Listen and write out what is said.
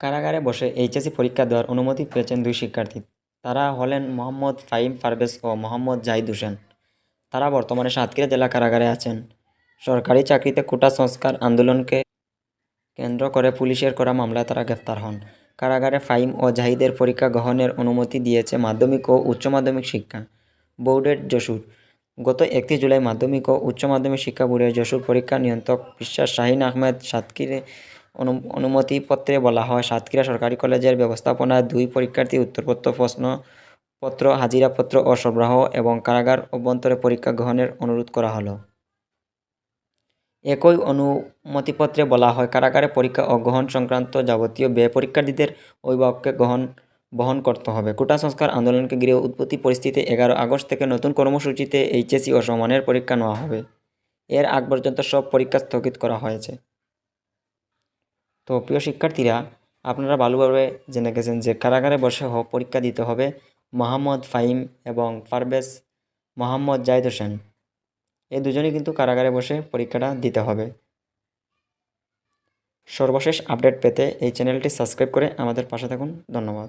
কারাগারে বসে এইচএসসি পরীক্ষা দেওয়ার অনুমতি পেয়েছেন দুই শিক্ষার্থী। তারা হলেন মোহাম্মদ ফাহিম পারভেজ ও মোহাম্মদ জাহিদ হোসেন। তারা বর্তমানে সাতক্ষীরা জেলা কারাগারে আছেন। সরকারি চাকরিতে কোটা সংস্কার আন্দোলনকে কেন্দ্র করে পুলিশের করা মামলায় তারা গ্রেফতার হন। কারাগারে ফাহিম ও জাহিদের পরীক্ষা গ্রহণের অনুমতি দিয়েছে মাধ্যমিক ও উচ্চ মাধ্যমিক শিক্ষা বোর্ডের যশোর। গত 31 জুলাই মাধ্যমিক ও উচ্চ মাধ্যমিক শিক্ষা বোর্ডের যশোর পরীক্ষা নিয়ন্ত্রক বিশ্বাস শাহিন আহমেদ সাতক্ষীরে অনুমতিপত্রে বলা হয়, সাতক্ষীরা সরকারি কলেজের ব্যবস্থাপনায় 2 পরীক্ষার্থী উত্তরপত্র, প্রশ্নপত্র, হাজিরাপত্র ও সরবরাহ এবং কারাগার অভ্যন্তরে পরীক্ষা গ্রহণের অনুরোধ করা হলো। একই অনুমতিপত্রে বলা হয়, কারাগারে পরীক্ষা ও গ্রহণ সংক্রান্ত যাবতীয় ব্যয় পরীক্ষার্থীদের অভিভাবককে বহন করতে হবে। কোটা সংস্কার আন্দোলনকে ঘিরে উদ্ভূত পরিস্থিতিতে 11 আগস্ট থেকে নতুন কর্মসূচিতে এইচএসসি ও সমমানের পরীক্ষা নেওয়া হবে। এর আগ পর্যন্ত সব পরীক্ষা স্থগিত করা হয়েছে। তো প্রিয় শিক্ষার্থীরা, আপনারা ভালোভাবে জেনে গেছেন যে কারাগারে বসে পরীক্ষা দিতে হবে মোহাম্মদ ফাহিম এবং পারভেজ মোহাম্মদ জাহিদ হোসেন, এই দুজনেই কিন্তু কারাগারে বসে পরীক্ষাটা দিতে হবে। সর্বশেষ আপডেট পেতে এই চ্যানেলটি সাবস্ক্রাইব করে আমাদের পাশে থাকুন। ধন্যবাদ।